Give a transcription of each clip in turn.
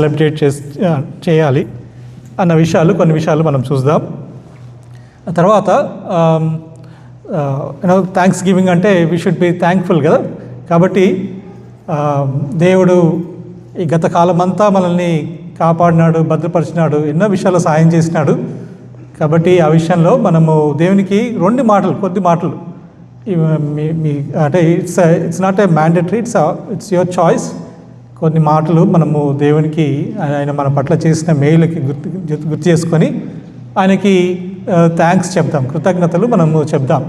Celebrate చేయాలి అన్న కొన్ని విషయాలు మనం చూద్దాం. తర్వాత థ్యాంక్స్ గివింగ్ అంటే వీ షుడ్ బి థ్యాంక్ఫుల్ కదా. కాబట్టి దేవుడు ఈ గత కాలమంతా మనల్ని కాపాడినాడు, భద్రపరిచినాడు, ఎన్నో విషయాలు సహాయం చేసినాడు. కాబట్టి ఆ విషయంలో మనము దేవునికి కొద్ది మాటలు అంటే it's not a mandatory, it's your choice. కొన్ని మాటలు మనము దేవునికి ఆయన మన పట్ల చేసిన మేలుకి గుర్తు చేసుకొని ఆయనకి థ్యాంక్స్ చెప్దాం, కృతజ్ఞతలు మనము చెప్దాం.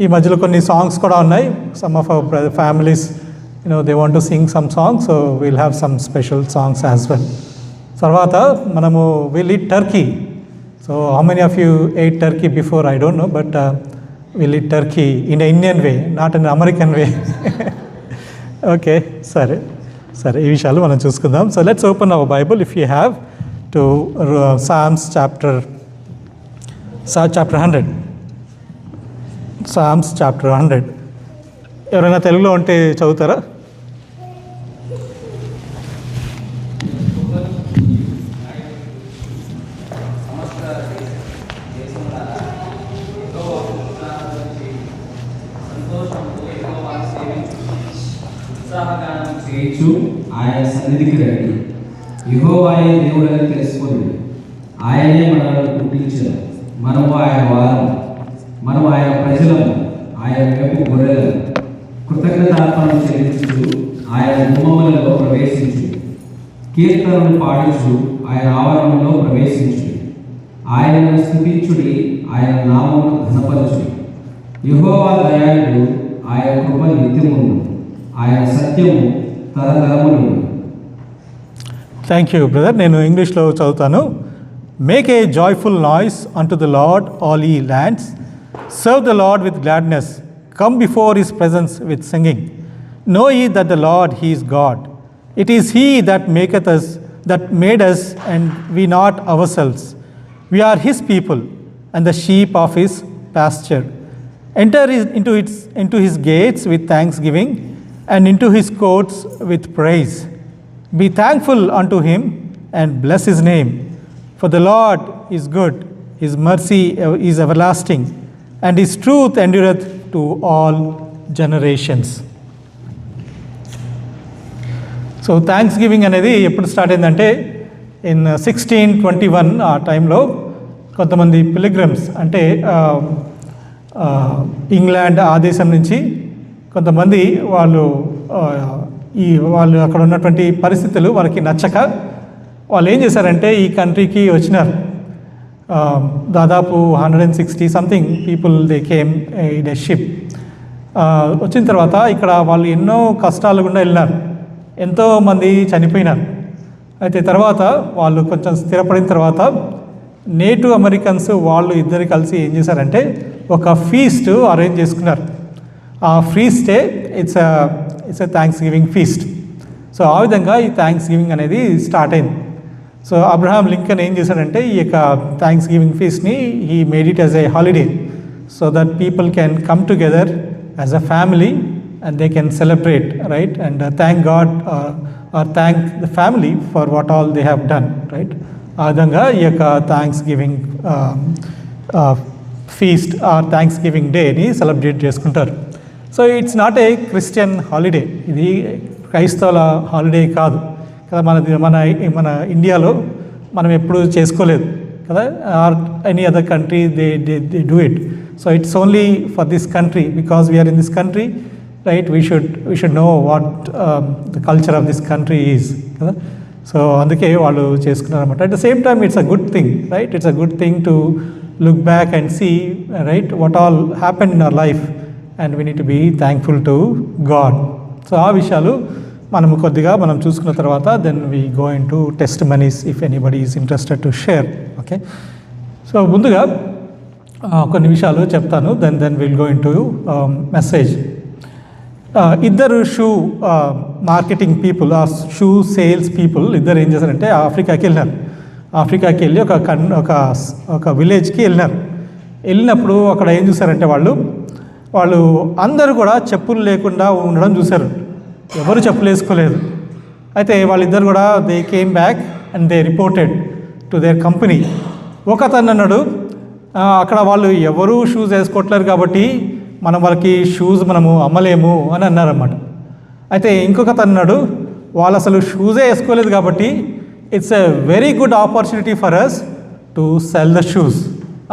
ఈ మధ్యలో కొన్ని సాంగ్స్ కూడా ఉన్నాయి. Some of our families they want to sing some songs, so will have some special songs as well. తర్వాత మనము will eat Turkey. So how many of you eight Turkey before? I don't no, but will eat Turkey in Indian way, not in American way. Okay, సరే, ఈ విషయాలు మనం చూసుకుందాం. So let's open hour Bible if you have to Psalms chapter 100. Psalms chapter 100. ఎవరైనా తెలుగులో ఉంటే చదువుతారా? ఆయన సన్నిధికి రండి, యెహోవాయే దేవుడని తెలుసుకోండి. ఆయనే మనల్ని పుట్టించారు, మనము ఆయన వారం, మనము ఆయన ప్రజలము, ఆయన వైపు గొర్రెలను. కృతజ్ఞతార్పణ చెల్లించు, ఆయన గుమ్మములలో ప్రవేశించు, కీర్తనలు పాడించు, ఆయన ఆవరణలో ప్రవేశించు. ఆయనను స్తుతించుడి, ఆయన నామమును ఘనపరచు. యెహోవా దయాళుడు, ఆయన కృప నిత్యమును, ఆయన సత్యము తరతరములు. Thank you brother. నేను ఇంగ్లీష్లో చదువుతాను. Make a joyful noise unto the Lord all ye lands, serve the Lord with gladness, come before his presence with singing. Know ye that the Lord he is God. It is he that made us and we not ourselves. We are his people and the sheep of his pasture. Enter into his gates with thanksgiving and into his courts with praise. Be thankful unto him and bless his name. For the Lord is good, his mercy is everlasting, and his truth endureth to all generations. So thanks giving అనేది ఎప్పుడు start అయిందంటే in 1621 ఆ టైంలో కొంతమంది pilgrims అంటే England ఆ దేశం నుంచి కొంతమంది వాళ్ళు అక్కడ ఉన్నటువంటి పరిస్థితులు వాళ్ళకి నచ్చక వాళ్ళు ఏం చేశారంటే ఈ కంట్రీకి వచ్చినారు. దాదాపు 160 something people they came in a ship. వచ్చిన తర్వాత ఇక్కడ వాళ్ళు ఎన్నో కష్టాలు గుండా వెళ్ళినారు, ఎంతోమంది చనిపోయినారు. అయితే తర్వాత వాళ్ళు కొంచెం స్థిరపడిన తర్వాత నేటివ్ అమెరికన్స్ వాళ్ళు ఇద్దరు కలిసి ఏం చేశారంటే ఒక ఫీస్ట్ అరేంజ్ చేసుకున్నారు. ఆ ఫీస్టే it's a thanks giving feast. So ఆ విధంగా ఈ థ్యాంక్స్ గివింగ్ అనేది స్టార్ట్ అయింది. సో అబ్రహాం లింకన్ ఏం చేశాడంటే ఈ యొక్క థ్యాంక్స్ గివింగ్ ఫీస్ట్ని he made it as a holiday so that people can come together as a family and they can celebrate, right, and thank God or thank the family for what all they have done, right. ఆ విధంగా ఈ యొక్క thanks giving feast or Thanksgiving డేని celebrate చేసుకుంటారు. So it's not a Christian holiday, ఇది క్రైస్తవుల holiday కాదు కదా. మన ఇండియాలో మనం ఎప్పుడు చేసుకోలేదు కదా, or any other country they do it. So it's only for this country because we are in this country, right. We should know what the culture of this country is kada. So అందుకే వాళ్ళు చేసుకున్నారు అన్నమాట. At the same time it's a good thing, right. It's a good thing to look back and see, right, what all happened in our life and we need to be thankful to God. So ఆ విషయాలు మనం చూసుకున్న తర్వాత then we go into testimonies if anybody is interested to share. Okay, so ముందుగా కొన్ని విషయాలు చెప్తాను, then we'll go into message. ఇద్దరు షూ మార్కెటింగ్ పీపుల్, ఆ షూ సేల్స్ పీపుల్ ఇద్దరు ఏం చేశారంటే ఆఫ్రికాకి వెళ్ళినారు. ఆఫ్రికాకి వెళ్ళి ఒక విలేజ్కి వెళ్ళినప్పుడు అక్కడ ఏం చూసారంటే వాళ్ళు అందరూ కూడా చెప్పులు లేకుండా ఉండడం చూశారు. ఎవరు చెప్పులు వేసుకోలేదు. అయితే వాళ్ళిద్దరు కూడా they came back and they reported to their company. ఒక అతను అన్నాడు, అక్కడ వాళ్ళు ఎవరూ షూస్ వేసుకోవట్లేరు కాబట్టి మనం వాళ్ళకి షూస్ మనము అమ్మలేము అని అన్నారన్నమాట. అయితే ఇంకొక అతను అన్నాడు, వాళ్ళు అసలు షూజే వేసుకోలేదు కాబట్టి it's a very good opportunity for us to sell the shoes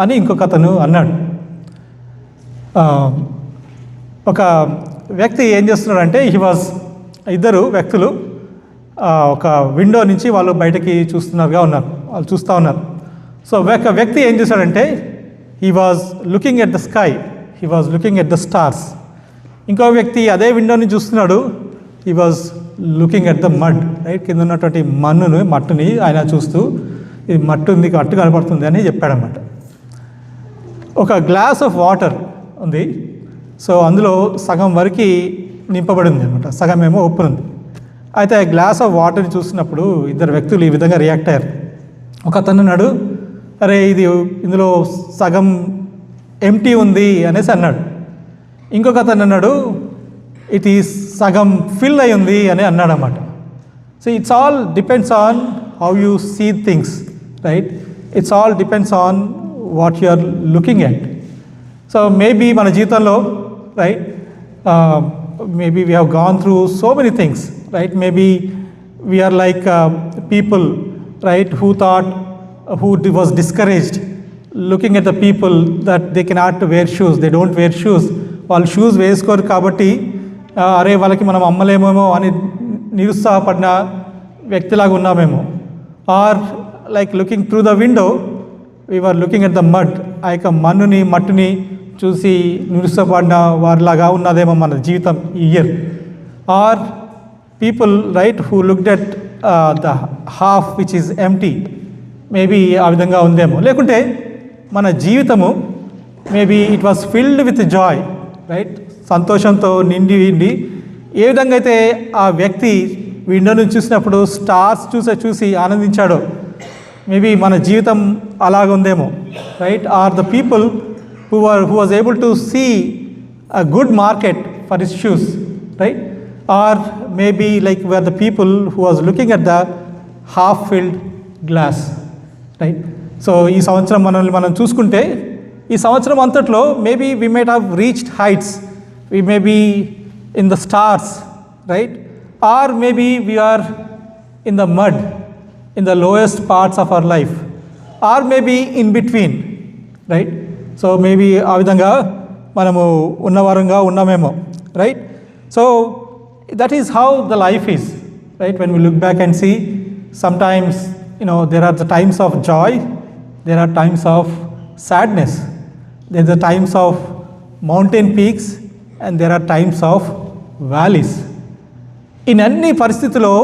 అని ఇంకొక అతను అన్నాడు. ఒక వ్యక్తి ఏం చేస్తున్నాడంటే ఇద్దరు వ్యక్తులు ఒక విండో నుంచి వాళ్ళు బయటకి వాళ్ళు చూస్తూ ఉన్నారు. సో ఒక వ్యక్తి ఏం చేశాడంటే he was looking at the sky, he was looking at the stars. ఇంకో వ్యక్తి అదే విండోని చూస్తున్నాడు, he was looking at the mud, right, కింద ఉన్నటువంటి మట్టుని ఆయన చూస్తూ ఇది మట్టు కనపడుతుంది అని చెప్పాడన్నమాట. ఒక గ్లాస్ ఆఫ్ వాటర్ ఉంది, సో అందులో సగం వరకు నింపబడి ఉంది అనమాట, సగం ఏమో ఓపెన్ ఉంది. అయితే ఆ గ్లాస్ ఆఫ్ వాటర్ని చూసినప్పుడు ఇద్దరు వ్యక్తులు ఈ విధంగా రియాక్ట్ అయ్యారు. ఒక అతను అన్నాడు, అరే ఇందులో సగం ఎంటీ ఉంది అనేసి అన్నాడు. ఇంకొక అతను అన్నాడు, ఇట్ ఈస్ సగం ఫిల్ అయి ఉంది అని అన్నాడు అన్నమాట. So it's all depends on how you see things, right. It's all depends on what you are looking at. So maybe మన జీవితంలో, right, maybe we have gone through so many things, right? Maybe we are like people, right, who was discouraged looking at the people that they cannot wear shoes, they don't wear shoes. వాళ్ళు shoes వేసుకోరు కాబట్టి అరే వాళ్ళకి మనం అమ్మలేమేమో అని నిరుత్సాహపడిన వ్యక్తిలాగా ఉన్నామేమో. Or like looking through the window we are looking at the mud, ఆ యొక్క మట్టుని చూసి నిరుత్సాహపడిన వారిలాగా ఉన్నదేమో మన జీవితం ఈ year. Or people, right, who looked at the half which is empty, maybe ఆ విధంగా ఉందేమో. లేకుంటే మన జీవితము maybe it was filled with joy, right, సంతోషంతో నిండి ఏ విధంగా అయితే ఆ వ్యక్తి విండో నుంచి చూసినప్పుడు స్టార్స్ చూసి ఆనందించాడో మేబీ మన జీవితం అలాగ ఉందేమో, right. Or the people who was able to see a good market for his shoes, right? Or maybe like we are the people who was looking at the half filled glass, right? So ఈ సంవత్సరం మనం చూసుకుంటే ఈ సంవత్సరం అంతట్లో maybe we might have reached heights, we may be in the stars, right? Or maybe we are in the mud, in the lowest parts of our life, or maybe in between, right? So maybe ఆ విధంగా మనము ఉన్నవారంగా ఉన్నామేమో, right. So that is how the life is, right. When we look back and see, sometimes there are the times of joy, there are times of sadness, there are the times of mountain peaks and there are times of valleys. In అన్ని పరిస్థితుల్లో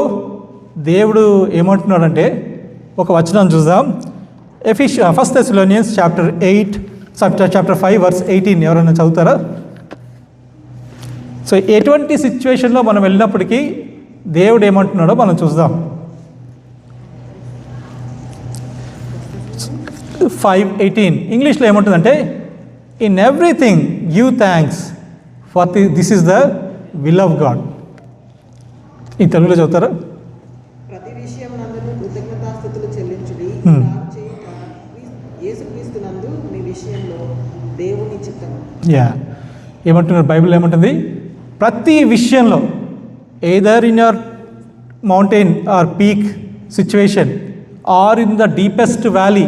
దేవుడు ఏమంటున్నాడంటే ఒక వచనం చూద్దాం. First Thessalonians chapter 5 verse 18 ఎవరైనా చదువుతారా? So ఎటువంటి సిచ్యువేషన్లో మనం వెళ్ళినప్పటికీ దేవుడు ఏమంటున్నాడో మనం చూద్దాం. 5:18 ఇంగ్లీష్లో ఏమంటుందంటే, in everything give thanks for this is the will of God. ఈ తెలుగులో చదువుతారా? ప్రతి విషయమునందును కృతజ్ఞతాస్తుతులు చెల్లించుడి, యేసుక్రీస్తునందు మీ విషయంలో దేవుని చిత్తము. ఏమంటున్నారు బైబిల్ ఏమంటుంది? ప్రతి విషయంలో, either in your mountain or peak situation or in the deepest valley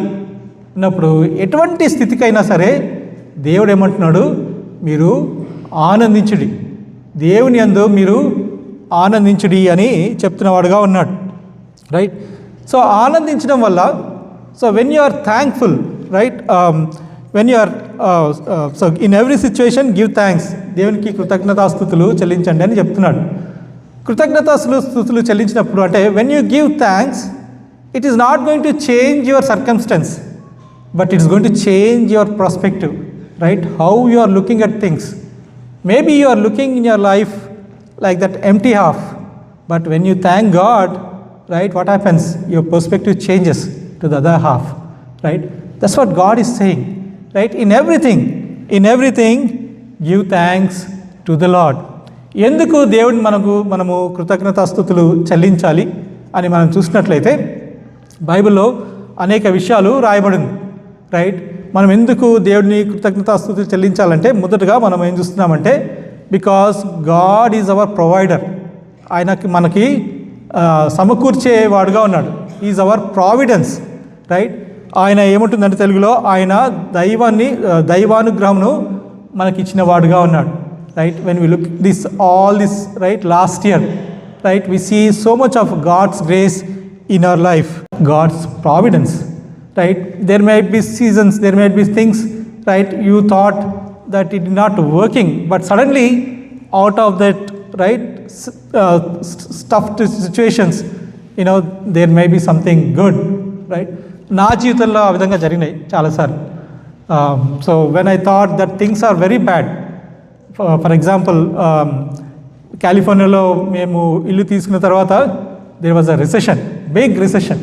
ఉన్నప్పుడు, ఎటువంటి స్థితికైనా సరే దేవుడు ఏమంటున్నాడు, మీరు ఆనందించుడి, దేవుని యందు మీరు ఆనందించుడి అని చెప్తున్నవాడుగా ఉన్నాడు, రైట్. సో ఆనందించడం వల్ల, so when you are thankful, right, when you are so in every situation give thanks, దేవునికి కృతజ్ఞతాస్తుతులు చెల్లించండి అని చెప్తున్నాడు. కృతజ్ఞతాస్తుతులు చెల్లించినప్పుడు అంటే when you give thanks, it is not going to change your circumstances, but it's going to change your perspective, right, how you are looking at things. Maybe you are looking in your life like that empty half, but when you thank God, right, what happens? Your perspective changes to the other half, right? That's what God is saying, right? In everything give thanks to the Lord. ఎందుకు దేవుడిని మనము కృతజ్ఞతాస్తుతులు చెల్లించాలి అని మనం చూసినట్లయితే బైబిల్లో అనేక విషయాలు రాయబడింది, రైట్? మనం ఎందుకు దేవుడిని కృతజ్ఞతాస్తుతులు చెల్లించాలంటే మొదటగా మనం ఏం చూస్తున్నామంటే because God is our provider. ఆయనకి మనకి సమకూర్చేవాడుగా ఉన్నాడు. Is our providence, right? ఆయన ఏముంటుందంటే తెలుగులో ఆయన దైవానుగ్రహమును మనకి ఇచ్చిన వాడుగా ఉన్నాడు, right? When we look all this right last year, right, we see so much of God's grace in our life, God's providence, right? There might be seasons, there might be things, right, you thought that it is not working, but suddenly out of that, right, stuffed situations, there may be something good, right? నా జీవితంలో ఆ విధంగా జరిగినాయి చాలాసార్లు. So when I thought that things are very bad, for example కాలిఫోర్నియాలో మేము ఇల్లు తీసుకున్న తర్వాత there was a recession, big recession,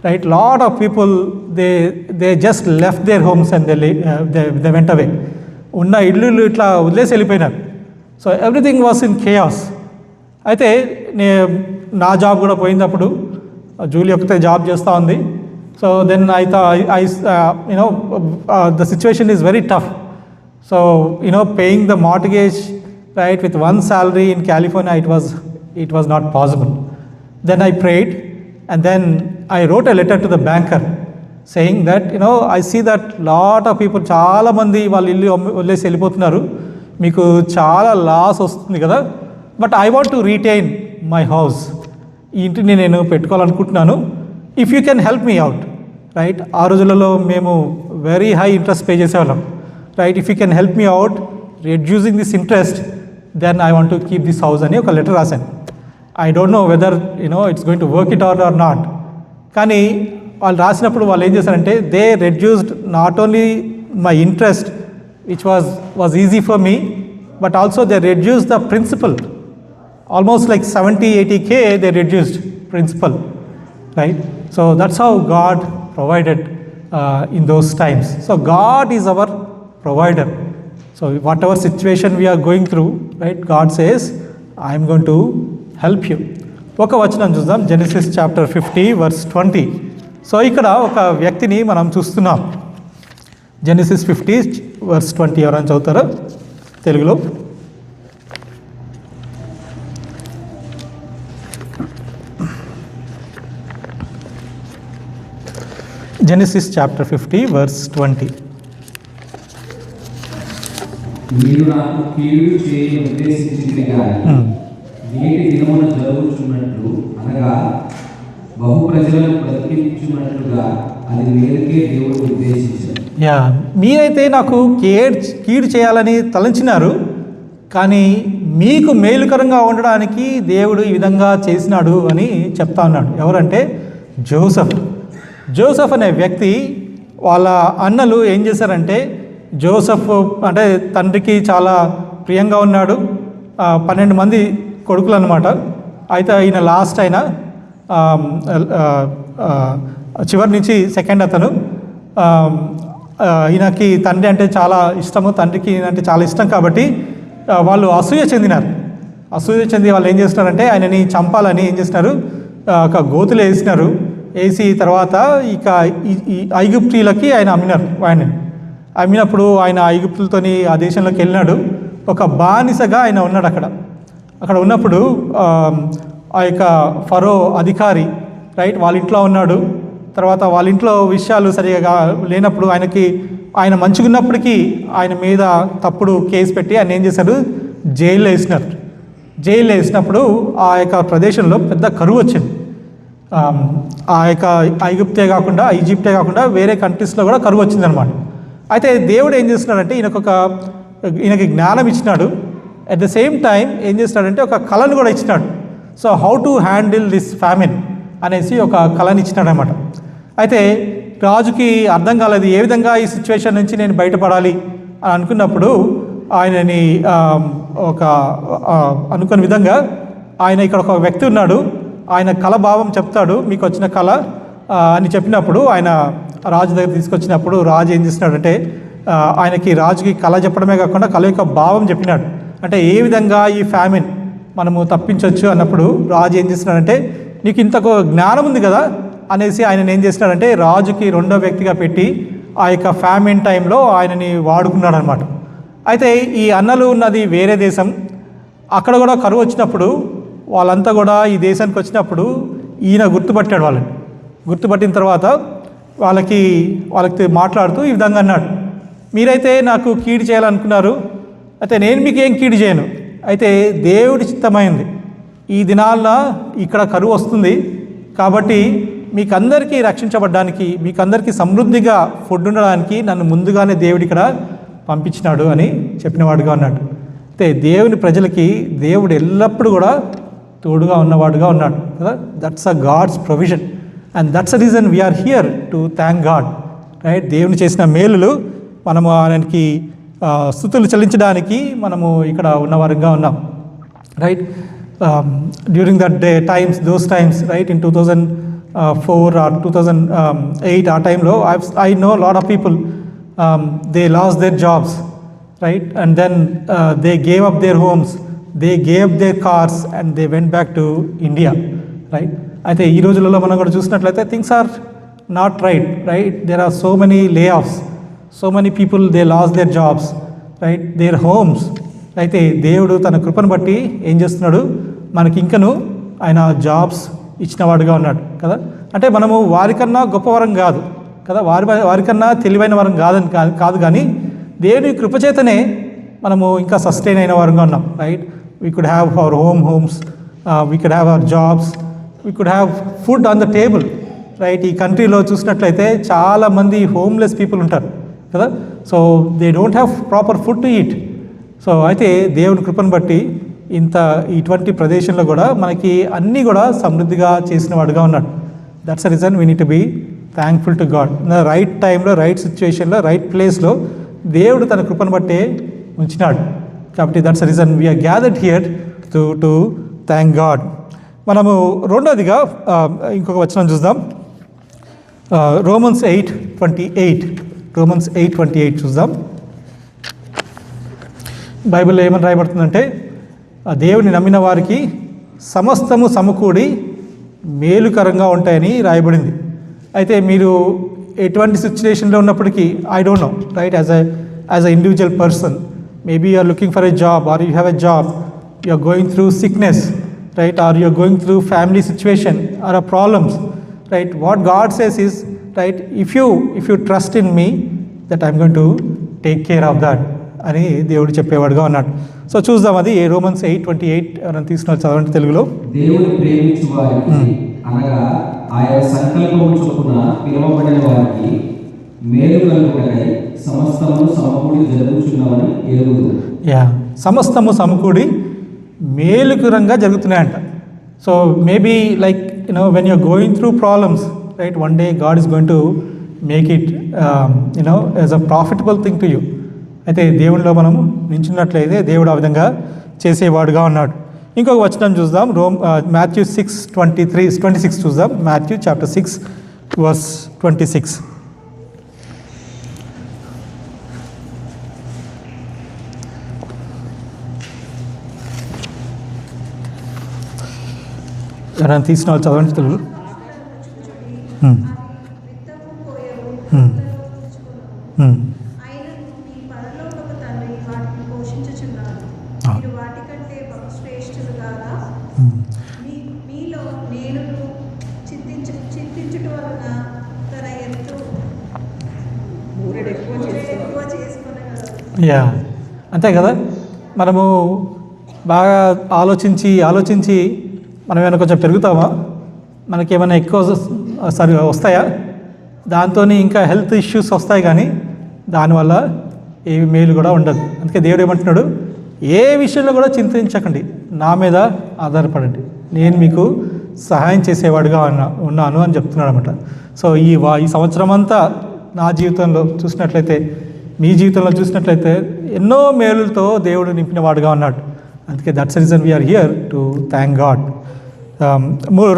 right? Lot of people they just left their homes and they went away. ఉన్న ఇల్లు ఇట్లా వదిలేసి వెళ్ళిపోయినారు. So everything was in chaos. అయితే నా జాబ్ కూడా పోయినప్పుడు జూలీ ఒకతే జాబ్ చేస్తూ ఉంది. So then the situation is very tough. So paying the mortgage, right, with one salary in California, it was not possible. Then I prayed and then I wrote a letter to the banker saying that I see that lot of people, చాలా మంది వాళ్ళు ఇల్లు వదిలేసి వెళ్ళిపోతున్నారు, మీకు చాలా loss వస్తుంది కదా, but I want to retain my house, ఈ ఇంటిని నేను పెట్టుకోవాలనుకుంటున్నాను, if you can help me out, right? ఆ రోజులలో మేము వెరీ హై ఇంట్రెస్ట్ పే చేసేవాళ్ళం, రైట్? If you can help me out reducing this interest, then I want to keep this house అని ఒక లెటర్ రాశాను. I don't know whether it's going to work it or not. కానీ వాళ్ళు రాసినప్పుడు వాళ్ళు ఏం చేశారంటే they reduced not only my interest which was easy for me, but also they reduced the principal. Almost like 70-80K they reduced principal, right? So that's how God provided in those times. So God is our provider. So whatever situation we are going through, right, God says I'm going to help you. ఒక వచనం చూద్దాం, Genesis chapter 50 verse 20. So ఇక్కడ ఒక వ్యక్తిని మనం చూస్తున్నాం. Genesis 50 verse 20 ఎవరైనా చదువుతారా తెలుగులో? Genesis chapter 50 verse 20. మీరు నాకు కీడు చేయ ఉద్దేశించింది కానీ నేటి దినమున జరుగుతున్నట్లు అనగా బహు ప్రజలను బ్రతికించున్నట్లుగా అది మేలుకే దేవుడు ఉద్దేశించాడు. మీరైతే నాకు కీడు చేయాలని తలంచినారు, కానీ మీకు మేలుకరంగా ఉండడానికి దేవుడు ఈ విధంగా చేసినాడు అని చెప్తా ఉన్నాడు. ఎవరంటే జోసెఫ్ అనే వ్యక్తి వాళ్ళ అన్నలు ఏం చేశారంటే, జోసెఫ్ అంటే తండ్రికి చాలా ప్రియంగా ఉన్నాడు, 12 మంది కొడుకులు అనమాట. అయితే ఈయన లాస్ట్ అయిన చివరి నుంచి సెకండ్ అతను. ఈయనకి తండ్రి అంటే చాలా ఇష్టము, తండ్రికి అంటే చాలా ఇష్టం కాబట్టి వాళ్ళు అసూయ చెంది వాళ్ళు ఏం చేస్తున్నారంటే ఆయనని చంపాలని ఏం చేస్తున్నారు, ఒక గోతులు వేసి తర్వాత ఇక ఈ ఐగుప్తీలకి ఆయన అమ్మినప్పుడు ఆయన ఐగుప్తులతోని ఆ దేశంలోకి వెళ్ళినాడు. ఒక బానిసగా ఆయన ఉన్నాడు అక్కడ ఉన్నప్పుడు ఆ యొక్క ఫరో అధికారి, రైట్, వాళ్ళ ఇంట్లో ఉన్నాడు. తర్వాత వాళ్ళ ఇంట్లో విషయాలు సరిగా లేనప్పుడు ఆయన మంచిగా ఉన్నప్పటికీ ఆయన మీద తప్పుడు కేసు పెట్టి ఆయన ఏం చేశారు, జైల్లో వేసినప్పుడు ఆ యొక్క ప్రదేశంలో పెద్ద కరువు వచ్చింది. ఆ యొక్క ఈజిప్టే కాకుండా వేరే కంట్రీస్లో కూడా కరువు వచ్చిందనమాట. అయితే దేవుడు ఏం చేస్తున్నాడంటే ఈయనకి జ్ఞానం ఇచ్చినాడు, అట్ ద సేమ్ టైం ఏం చేస్తున్నాడంటే ఒక కళను కూడా ఇచ్చినాడు. So how to handle this famine అనేసి ఒక కళని ఇచ్చినాడు అనమాట. అయితే రాజుకి అర్థం కాలేదు ఏ విధంగా ఈ సిచ్యువేషన్ నుంచి నేను బయటపడాలి అని అనుకున్నప్పుడు ఆయనని అనుకున్న విధంగా ఆయన ఇక్కడ ఒక వ్యక్తి ఉన్నాడు, ఆయన కళ భావం చెప్తాడు, మీకు వచ్చిన కళ అని చెప్పినప్పుడు ఆయన రాజు దగ్గర తీసుకొచ్చినప్పుడు రాజు ఏం చేస్తున్నాడంటే రాజుకి కళ చెప్పడమే కాకుండా కళ యొక్క భావం చెప్పినాడు. అంటే ఏ విధంగా ఈ ఫ్యామిన్ మనము తప్పించవచ్చు అన్నప్పుడు రాజు ఏం చేస్తున్నాడంటే, నీకు ఇంత జ్ఞానం ఉంది కదా అనేసి ఆయన ఏం చేస్తున్నాడంటే రాజుకి రెండో వ్యక్తిగా పెట్టి ఆ యొక్క ఫ్యామిన్ టైంలో ఆయనని వాడుకున్నాడు అనమాట. అయితే ఈ అన్నలు ఉన్నది వేరే దేశం, అక్కడ కూడా కరువు వచ్చినప్పుడు వాళ్ళంతా కూడా ఈ దేశానికి వచ్చినప్పుడు ఈయన గుర్తుపట్టాడు వాళ్ళని. గుర్తుపట్టిన తర్వాత వాళ్ళకి మాట్లాడుతూ ఈ విధంగా అన్నాడు, మీరైతే నాకు కీడు చేయాలనుకున్నారు, అయితే నేను మీకు ఏం కీడు చేయను, అయితే దేవుడి చిత్తమైంది ఈ దినాల్లో ఇక్కడ కరువు వస్తుంది కాబట్టి మీకందరికీ రక్షించబడ్డానికి, మీకందరికీ సమృద్ధిగా ఫుడ్ ఉండడానికి నన్ను ముందుగానే దేవుడు ఇక్కడ పంపించినాడు అని చెప్పినవాడుగా ఉన్నాడు. అయితే దేవుని ప్రజలకి దేవుడు ఎల్లప్పుడూ కూడా తోడుగా ఉన్నవాడుగా ఉన్నాడు కదా. That's a God's provision and that's a reason we are here to thank God, right. దేవుని చేసిన మేలులు మనము ఆయనకి స్తుతులు చెల్లించడానికి మనము ఇక్కడ ఉన్నవారుగా ఉన్నాం, right. During that those times, right, in 2004 or 2008 ఆ టైంలో I know a lot of people, they lost their jobs, right, and then they gave up their homes, they gave up their cars and they went back to India, right. అయితే ఈ రోజులలో మనం కూడా చూసినట్లయితే things are not right, right. There are so many layoffs, so many people they lost their jobs, right, their homes. అయితే దేవుడు తన కృపను బట్టి ఏం చేస్తున్నాడు, మనకి ఇంకను ఆయన జాబ్స్ ఇచ్చినవాడుగా ఉన్నాడు కదా. అంటే మనము వారికన్నా గొప్పవరం కాదు కదా, వారికన్నా తెలివైన వరం కాదు కానీ దేవుని కృపచేతనే మనము ఇంకా సస్టైన్ అయిన వారంగా ఉన్నాం, right. We could have our homes, we could have our jobs, we could have food on the table, right. ఈ కంట్రీలో చూసినట్లయితే చాలామంది హోమ్లెస్ పీపుల్ ఉంటారు కదా. So they don't have proper food to eat. So అయితే దేవుని కృపను బట్టి ఇటువంటి ప్రదేశంలో కూడా మనకి అన్నీ కూడా సమృద్ధిగా చేసిన వాడుగా ఉన్నాడు. That's a reason we need to be thankful to God. Right టైంలో, రైట్ సిచ్యువేషన్లో, రైట్ ప్లేస్లో దేవుడు తన కృపను బట్టే ఉంచినాడు. కాబట్టి that's a reason we are gathered here to thank God. మనము రెండోదిగా ఇంకొక వచనం చూద్దాం. Romans 8:28 చూద్దాం. బైబిల్లో ఏమని రాయబడుతుందంటే, దేవుని నమ్మిన వారికి సమస్తము సమకూడి మేలుకరంగా ఉంటాయని రాయబడింది. అయితే మీరు ఎటువంటి సిచ్యువేషన్లో ఉన్నప్పటికీ, I don't know, right, as a individual person, maybe you are looking for a job or you have a job, you are going through sickness, right, or you are going through family situation or a problems, right. What God says is, right, if you trust in me that I'm going to take care of that అని దేవుడు చెప్పేవాడుగా ఉన్నాడు. So చూద్దాం అది Romans 8:28 ఎవరైనా తీసుకున్న చదవండి తెలుగులో. దేవుని ప్రేమించు వారికి అనగా ఆయన సంకల్పము చొప్పున పిలువబడిన వారికి మేలు కలుగుటకై సమస్తము సమకూడి జరుగుచున్నవని ఎరుగుదు. సమస్తము సమకూడి మేలుకరంగా జరుగుతున్నాయంట. So maybe like when you're going through problems, right, one day God is going to make it as a profitable thing to you. అయితే దేవునిలో మనము నించున్నట్లయితే దేవుడు ఆ విధంగా చేసేవాడుగా ఉన్నాడు. ఇంకొక వచనం చూద్దాం. Matthew 6:26 చూద్దాం. Matthew chapter 6 verse 26. ఎవరైనా తీసిన వాళ్ళు చదవండి తెలుగు. అంతే కదా. మనము బాగా ఆలోచించి మనం ఏమైనా కొంచెం పెరుగుతామా, మనకేమైనా ఎక్కువ వస్తాయా, దాంతో ఇంకా హెల్త్ ఇష్యూస్ వస్తాయి, కానీ దానివల్ల ఏవి మేలు కూడా ఉండదు. అందుకే దేవుడు ఏమంటున్నాడు, ఏ విషయంలో కూడా చింతించకండి, నా మీద ఆధారపడండి, నేను మీకు సహాయం చేసేవాడుగా ఉన్నాను అని చెప్తున్నాడు అనమాట. సో ఈ సంవత్సరం అంతా నా జీవితంలో చూసినట్లయితే, మీ జీవితంలో చూసినట్లయితే ఎన్నో మేలులతో దేవుడు నింపిన వాడుగా ఉన్నాడు. అందుకే that's reason we are here to thank God.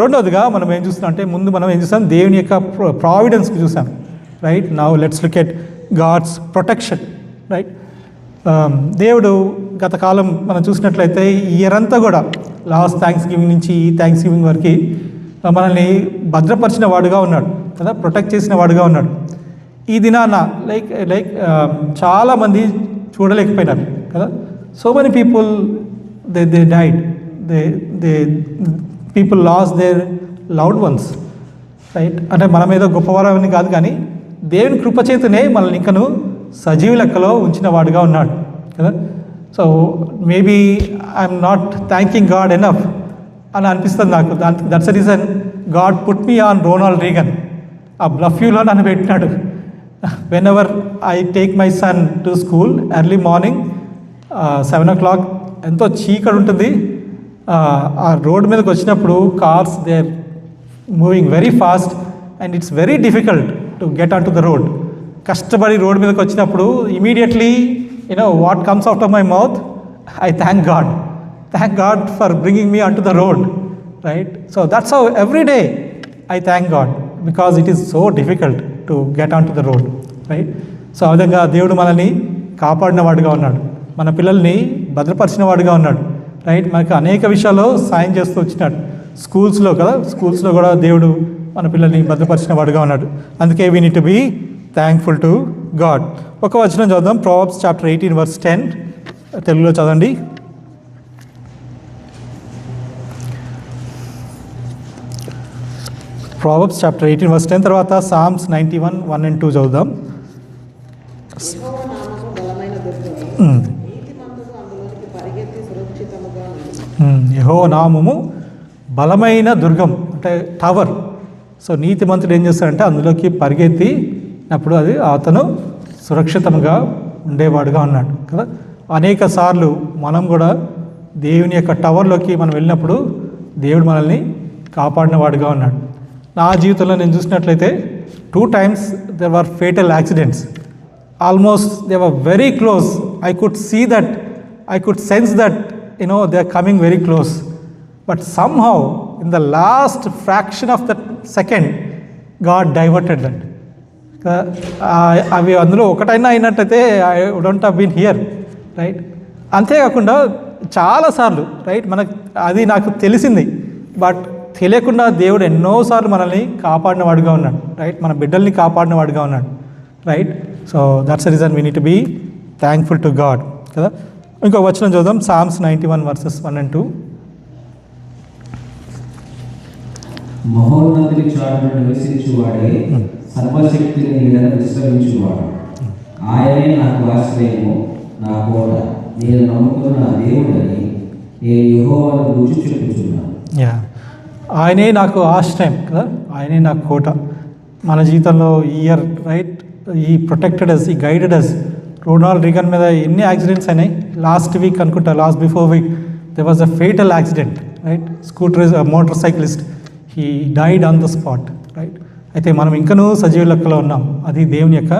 రెండవదిగా మనం ఏం చూస్తున్నాం అంటే, ముందు మనం ఏం చూస్తాం, దేవుని యొక్క ప్రావిడెన్స్కి చూసాం, right. Now let's look at God's protection, right. దేవుడు గత కాలం మనం చూసినట్లయితే ఈ ఇయర్ అంతా కూడా లాస్ట్ థ్యాంక్స్ గివింగ్ నుంచి ఈ థ్యాంక్స్ గివింగ్ వరకు మనల్ని భద్రపరిచిన వాడుగా ఉన్నాడు కదా, ప్రొటెక్ట్ చేసిన వాడుగా ఉన్నాడు. ఈ దినాన లైక్ చాలామంది చూడలేకపోయినారు కదా. So many people they died, they people lost their loved ones, right. అంటే మనం ఏదో గొప్పవారని కాదు, కానీ దేవుని కృపచేతనే మనల్ని ఇంకను సజీవ లెక్కలో ఉంచిన వాడుగా ఉన్నాడు కదా. So maybe I'm not thanking God enough అని అనిపిస్తుంది నాకు. That's the reason God put me on Ronald Reagan. ఆ బ్లఫ్యూలో నన్ను పెట్టినాడు. Whenever I take my son to school early morning 7 o'clock, ఎంతో చీకటి ఉంటుంది. ఆ రోడ్ మీదకి వచ్చినప్పుడు cars they are moving very fast and it's very difficult to get on to the road. కష్టపడి రోడ్ మీదకి వచ్చినప్పుడు immediately what comes out of my mouth, I thank God for bringing me on to the road, right. So that's how every day I thank God because it is so difficult to get on to the road, right. So ఆ విధంగా దేవుడు మనల్ని కాపాడిన వాడుగా ఉన్నాడు, మన పిల్లల్ని భద్రపరిచిన వాడుగా ఉన్నాడు, రైట్. మనకు అనేక విషయాల్లో సాయం చేస్తూ వచ్చినాడు. స్కూల్స్లో కూడా దేవుడు మన పిల్లల్ని భద్రపరిచిన వాడుగా ఉన్నాడు. అందుకే we need to be thankful to God. ఒక వచనం చదువుదాం, Proverbs chapter 18 verse 10. తెలుగులో చదవండి. Proverbs chapter 18 verse 10 తర్వాత Psalms 91 1 and 2 చదువుదాం. యెహోవా నామము బలమైన దుర్గము, నీతిమంతుడు అందులోనికి పరిగెత్తి సురక్షితముగా ఉండును. యెహోవా నామము బలమైన దుర్గం అంటే టవర్. సో నీతిమంతుడు ఏం చేస్తాడంటే అందులోకి పరిగెత్తినప్పుడు అది అతను సురక్షితంగా ఉండేవాడుగా ఉన్నాడు కదా. అనేక సార్లు మనం కూడా దేవుని యొక్క టవర్లోకి మనం వెళ్ళినప్పుడు దేవుడు మనల్ని కాపాడిన వాడుగా ఉన్నాడు. నా జీవితంలో నేను చూసినట్లయితే 2 times there were fatal accidents. Almost they were very close. I could see that, I could sense that they are coming very close. But somehow in the last fraction of that second God diverted that. అవి అందులో ఒకటైనా అయినట్టయితే I wouldn't have been here, right. అంతేకాకుండా చాలాసార్లు right అది నాకు తెలిసింది, but తెలియకుండా దేవుడు ఎన్నోసార్లు మనల్ని కాపాడిన వాడుగా ఉన్నాడు, రైట్. మన బిడ్డల్ని కాపాడిన వాడుగా ఉన్నాడు, right. So that's the reason we need to be thankful to God కదా. ఇంకో వచనం చూద్దాం, Psalms 91 verses 1 and 2. మహోన్నతుని చాటున నివసించువాడే సర్వశక్తిని నీడన విశ్రమించువాడు. ఆయనే నాకు ఆశ్రయము, నా కోట, నేను నమ్ముకున్న నా దేవుడని నేను యెహోవాను రుచి చెప్పుచున్నాను. ఆయనే నాకు ఆశ్రయం కదా, ఆయనే నాకు కోట. మన జీవితంలో ఈ ఇయర్ రైట్ ఈ ప్రొటెక్టెడ్ అస్, ఈ గైడెడ్ అస్. రోనాల్డ్ రీగన్ మీద ఎన్ని యాక్సిడెంట్స్ అయినాయి. లాస్ట్ వీక్ అనుకుంటా, last before week there was a fatal accident, right. Motor cyclist, he died on the spot, right. అయితే మనం ఇంకనూ సజీవ లెక్కలో ఉన్నాం, అది దేవుని యొక్క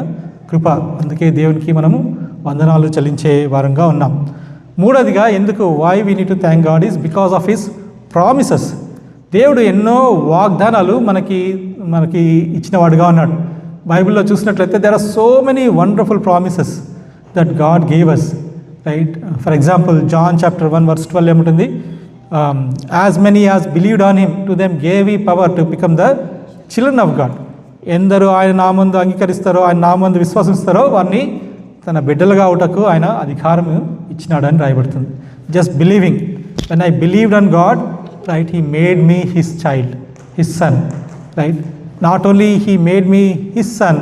కృప. అందుకే దేవునికి మనము వందనాలు చెల్లించే వారంగా ఉన్నాం. మూడోదిగా ఎందుకు why we need to thank God is because of his promises. దేవుడు ఎన్నో వాగ్దానాలు మనకి ఇచ్చిన వాడుగా ఉన్నాడు. బైబిల్లో చూసినట్లయితే there are so many wonderful promises that God gave us, right. For example John chapter 1 verse 12 ఏముంటుంది, as many as believed on him to them gave he power to become the children of God. ఎందరూ ఆయన నామందు అంగీకరిస్తారో, ఆయన నామందు విశ్వసిస్తారో వారిని తన బిడ్డలుగా అవుటకు ఆయన అధికారం ఇచ్చినాడు అని రాయబడుతుంది. Just believing, when I believed on God, right, he made me his child, his son, right. Not only he made me his son,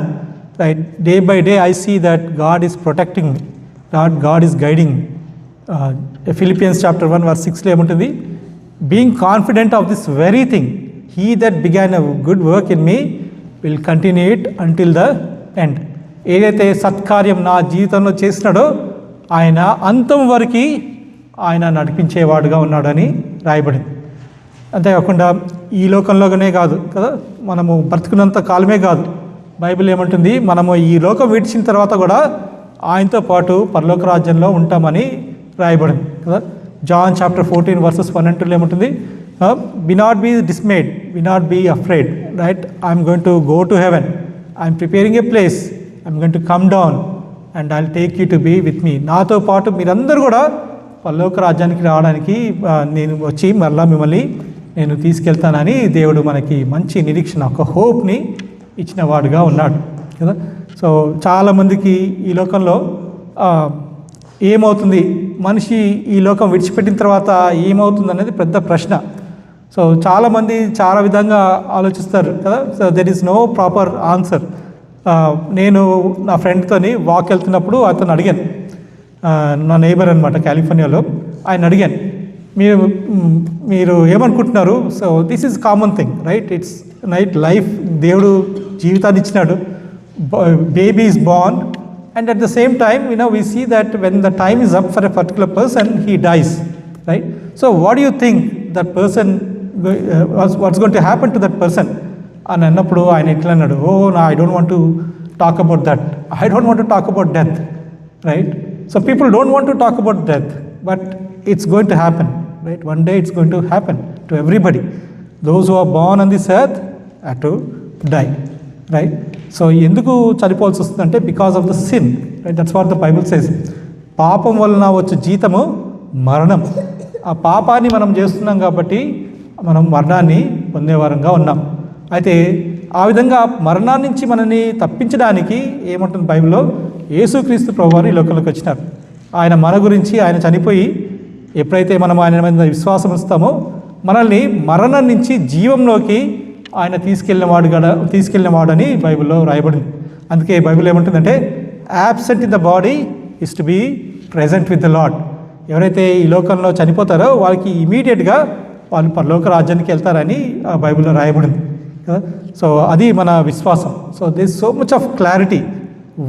right, day by day I see that God is protecting me, God is guiding me. Philippians chapter 1 verse 6 లో ఏముంటుంది, being confident of this very thing, he that began a good work in me will continue it until the end. ఏదైతే సత్కార్యం నా జీవితంలో చేసినాడో ఆయన అంతం వరకు ఆయన నడిపించేవాడుగా ఉన్నాడని రాయబడింది. అంతేకాకుండా ఈ లోకంలోనే కాదు కదా, మనము బ్రతుకున్నంత కాలమే కాదు, బైబిల్ ఏమంటుంది, మనము ఈ లోకం విడిచిన తర్వాత కూడా ఆయనతో పాటు పరలోక రాజ్యంలో ఉంటామని రాయబడింది కదా. జాన్ చాప్టర్ 14 verses 1 and 2 ఏముంటుంది, be not be dismayed, be not be afraid, right. I'm going to go to heaven, I'm preparing a place, I'm going to come down, and I take you to be with me. నాతో పాటు మీరందరూ కూడా పరలోక రాజ్యానికి రావడానికి నేను వచ్చి మరలా మిమ్మల్ని నేను తీసుకెళ్తానని దేవుడు మనకి మంచి నిరీక్షణ, ఒక హోప్ని ఇచ్చిన వాడుగా ఉన్నాడు కదా. సో చాలామందికి ఈ లోకంలో ఏమవుతుంది, మనిషి ఈ లోకం విడిచిపెట్టిన తర్వాత ఏమవుతుంది అనేది పెద్ద ప్రశ్న. సో చాలామంది చాలా విధంగా ఆలోచిస్తారు కదా. So there is no proper answer. నేను నా ఫ్రెండ్తోని వాక్ వెళ్తున్నప్పుడు అతను అడిగాను, నా నైబర్ అనమాట కాలిఫోర్నియాలో, ఆయన అడిగాను, మీరు ఏమనుకుంటున్నారు? So this is common thing right, it's life, దేవుడు జీవితాన్ని ఇచ్చినాడు, baby is born, and at the same time we see that when the time is up for a particular person, he dies, right? So what do you think that person what's going to happen to that person? అని అన్నప్పుడు ఆయన ఎట్లా అన్నాడు, I don't want to talk about that, I don't want to talk about death, right? So people don't want to talk about death, but it's going to happen, right? One day it's going to happen to everybody. Those who are born on this earth have to die, right? So ఎందుకు చనిపోవాల్సి వస్తుందంటే because of the sin, right? That's what the Bible says. పాపం వలన వచ్చే జీతము మరణం. ఆ పాపాన్ని మనం చేస్తున్నాం కాబట్టి మనం మరణాన్ని పొందేవారంగా ఉన్నాం. అయితే ఆ విధంగా మరణాన్ని నుంచి మనల్ని తప్పించడానికి ఏమంటుంది బైబిల్లో, యేసుక్రీస్తు ప్రభువారు ఈ లోకంలోకి వచ్చినారు. ఆయన మన గురించి, ఆయన చనిపోయి ఎప్పుడైతే మనం ఆయన మీద విశ్వాసం ఇస్తామో మనల్ని మరణం నుంచి జీవంలోకి ఆయన తీసుకెళ్ళినవాడని బైబిల్లో రాయబడింది. అందుకే బైబిల్ ఏమంటుందంటే, absent in the body is to be present with the Lord. ఎవరైతే ఈ లోకంలో చనిపోతారో వాళ్ళకి ఇమీడియట్గా వాళ్ళు పరలోక రాజ్యానికి వెళ్తారని ఆ బైబిల్లో రాయబడింది కదా. సో అది మన విశ్వాసం. So this so much of clarity,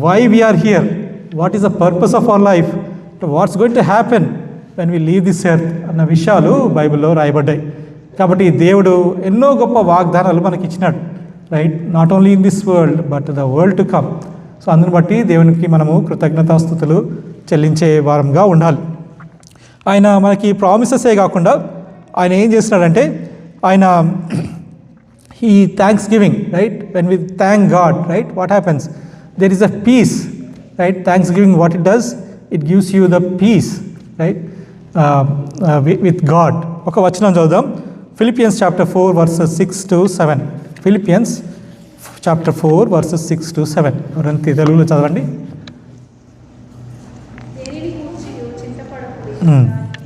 why we are here, what is the purpose of our life, what's going to happen when we leave this earth అన్న విషయాలు బైబిల్లో రాయబడ్డాయి. కాబట్టి దేవుడు ఎన్నో గొప్ప వాగ్దానాలు మనకి ఇచ్చినాడు, right? Not only in this world but the world to come. So అందుని బట్టి దేవునికి మనము కృతజ్ఞతాస్తుతులు చెల్లించే వారంగా ఉండాలి. ఆయన మనకి ప్రామిసెసే కాకుండా ఆయన ఏం చేస్తున్నాడంటే, ఆయన ఈ Thanksgiving, right? When we thank God, right, what happens? There is a peace, right? Thanksgiving what it does, it gives you the peace, right, with God. ఒక వచనం చదువుదాం, Philippians chapter 4 verses 6 to 7. Philippians chapter 4 verses 6 to 7. ఎవరంతా తెలుగులో చదవండి. దేనిని గూర్చి చింతపడకుడి,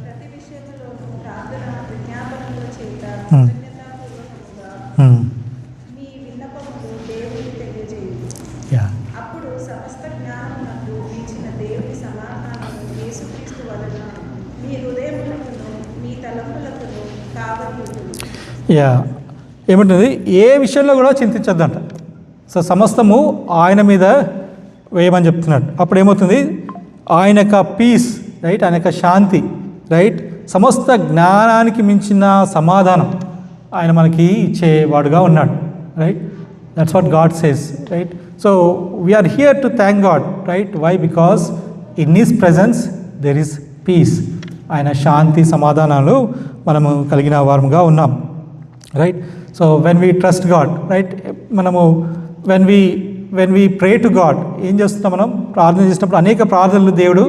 ప్రతి విషయములోనూ ప్రార్థన విజ్ఞాపనముల చేత కృతజ్ఞతాపూర్వకముగా మీ విన్నపములు దేవునికి తెలియజేయుడి. అప్పుడు సమస్త జ్ఞానమునకు మించిన దేవుని సమాధానము యేసుక్రీస్తు వలన మీ హృదయములకును మీ తలంపులకును కావలి. ఏమంటుంది, ఏ విషయంలో కూడా చింతించద్దంట. సో సమస్తము ఆయన మీద వేయమని చెప్తున్నాడు. అప్పుడు ఏమవుతుంది, ఆయన యొక్క పీస్, రైట్, ఆయన యొక్క శాంతి, రైట్, సమస్త జ్ఞానానికి మించిన సమాధానం ఆయన మనకి ఇచ్చేవాడుగా ఉన్నాడు, right? That's what God says, right? So we are here to thank God, right? Why? Because in his presence there is peace. ఆయన శాంతి సమాధానాలు మనము కలిగిన వారముగా ఉన్నాం, right? So when we trust God, right, మనము when we pray to God ఏం చేస్తున్నాం, మనం ప్రార్థన చేసినప్పుడు అనేక ప్రార్థనలు దేవుడు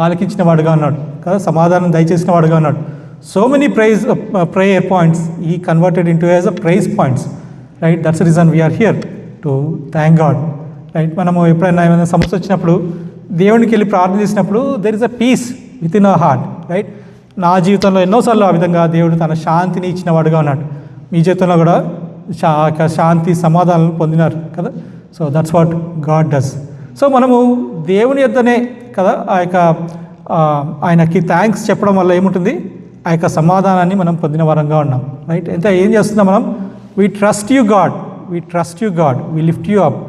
ఆలకించిన వాడుగా ఉన్నాడు కదా, సమాధానం దయచేసిన వాడుగా ఉన్నాడు. సో మెనీ ప్రేయర్ పాయింట్స్ ఈ converted into as a praise points, right? That's reason we are here to thank God, right? మనము ఎప్పుడైనా ఏమైనా సమస్య వచ్చినప్పుడు దేవునికి వెళ్ళి ప్రార్థన చేసినప్పుడు there is a peace within our heart, right? నా జీవితంలో ఎన్నోసార్లు ఆ విధంగా దేవుడు తన శాంతిని ఇచ్చిన వాడుగా ఉన్నాడు. మీ జీవితంలో కూడా శాంతి సమాధానాలు పొందినారు కదా. So that's what God does. So మనము దేవుని యొద్దనే కదా ఆయనకి థ్యాంక్స్ చెప్పడం వల్ల ఏముంటుంది, ఆ యొక్క సమాధానాన్ని మనం పొందిన వారంగా ఉన్నాం, రైట్? ఎంత ఏం చేస్తున్నాం మనం, we trust you God, we lift you up,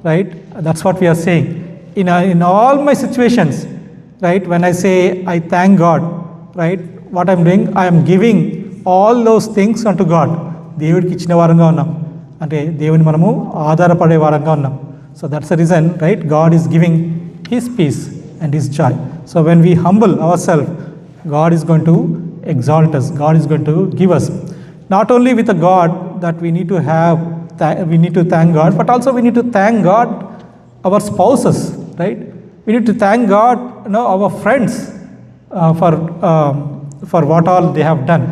right? That's what we are saying in all my situations, right? When I say I thank God, right, what I'm doing, I'm giving all those things unto God. దేవుడికి ఇచ్చిన వారంగా ఉన్నాం అంటే దేవుని మనము ఆధారపడే వారంగా ఉన్నాం. So that's the reason, right? God is giving his piece and his Joy. So when we humble our self, God is going to exalt us, God is going to give us. Not only with a God that we need to have, we need to thank God, but also we need to thank God, our spouses, right? we need to thank God, our friends for what all they have done.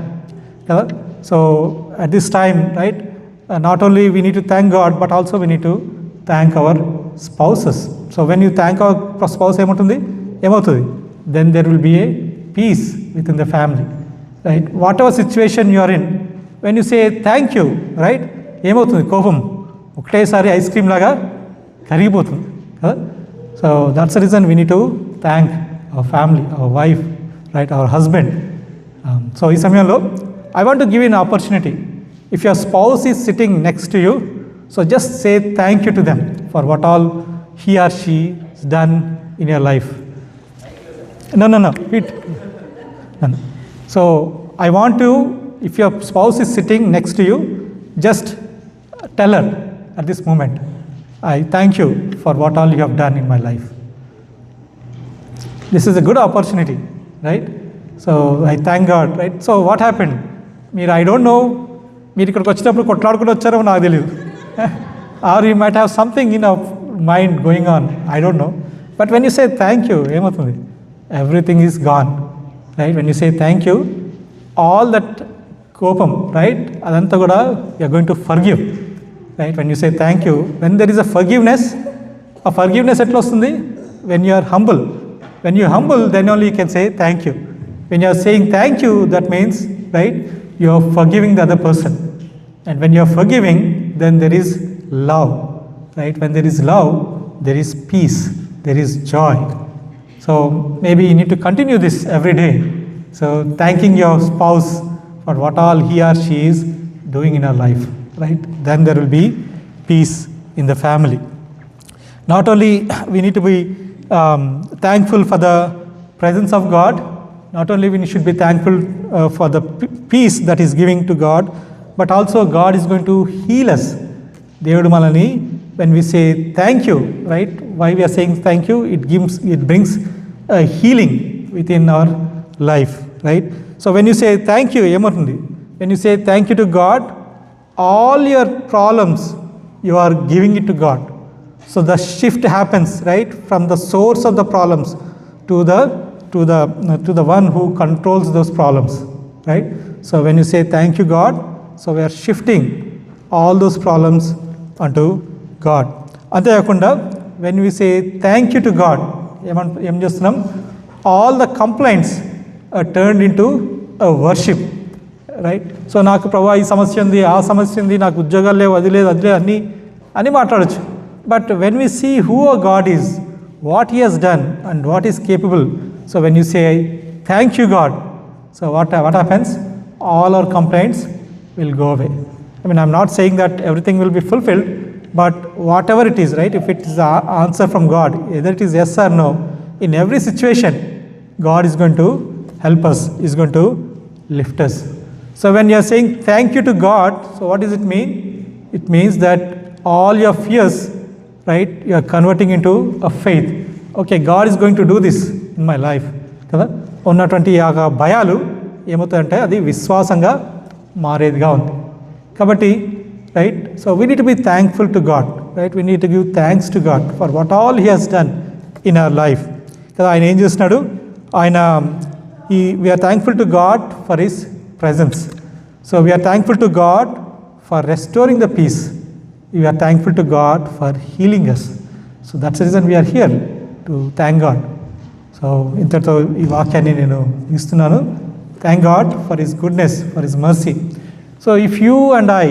So at this time, right, not only we need to thank God, but also we need to thank our spouses. So when you thank our spouse, then there will be a peace within the family, right? Whatever situation you are in, when you say thank you, right, కోపం ఒకటేసారి ice cream లాగా కరిగిపోతుంది కదా. So that's the reason we need to thank our family, our wife, right, our husband. So ఈ సమయంలో I want to give an opportunity. If your spouse is sitting next to you, so just say thank you to them for what all he or she has done in your life. No. So I want to, if your spouse is sitting next to you, just tell her at this moment, I thank you for what all you have done in my life. This is a good opportunity, right? So I thank God, right? So what happened? I don't know, మీరు ఇక్కడికి వచ్చినప్పుడు కొట్లాడుకుంటూ వచ్చారో నాకు తెలియదు. Or you might have something in your mind going on, I don't know. But when you say thank you, ఏమవుతుంది? Everything is gone, right? When you say thank you, all that కోపం, right, అదంతా కూడా you are going to forgive, right? When you say thank you, when there is a forgiveness ఎట్లా వస్తుంది? When you are humble. When you are humble, then only you can say thank you. When you are saying thank you, that means, right, you are forgiving the other person. And when you are forgiving, then there is love, right? When there is love, there is peace, there is joy. So maybe you need to continue this every day. So thanking your spouse for what all he or she is doing in her life, right? Then there will be peace in the family. Not only we need to be thankful for the presence of God, not only we should be thankful for the peace that is giving to God, but also God is going to heal us. దేవుడు మనల్ని, when we say thank you, right, why we are saying thank you, it brings a healing within our life, right? So when you say thank you, ఏమవుతుంది? When you say thank you to God, all your problems you are giving it to God. So the shift happens, right, from the source of the problems to the one who controls those problems, right? So when you say thank you God, so we are shifting all those problems unto God. అంతేకాకుండా when we say thank you to God, ఏం చేస్తున్నాం? All the complaints are turned into a worship, right? So నాకు ప్రభా ఈ సమస్య ఉంది, ఆ సమస్య ఉంది, నాకు ఉద్యోగాలు లేవు, అది లేదు అని మాట్లాడచ్చు. But when we see who our God is, what he has done and what is capable, so when you say thank you God, so what happens? All our complaints will go away. I mean, I'm not saying that everything will be fulfilled, but whatever it is, right, if it is an answer from God, either it is yes or no, in every situation, God is going to help us, is going to lift us. So when you are saying thank you to God, so what does it mean? It means that all your fears, right, you are converting into a faith. Okay, God is going to do this in my life. కదా, ఉన్నటువంటి ఆ భయాలు ఏమవుతాయంటే అది విశ్వాసంగా మారేదిగా ఉంది. కాబట్టి right, so we need to be thankful to God, right, we need to give thanks to God for what all he has done in our life. కదా, ఆయన ఏం చేస్తున్నాడు? ఆయన we are thankful to God for his presence. So we are thankful to God for restoring the peace. We are thankful to God for healing us. So that's the reason we are here, to thank God. So ఇంతటితో ఈ వాక్యాన్ని నేను ఇస్తున్నాను. Thank God for his goodness, for his mercy. So if you and I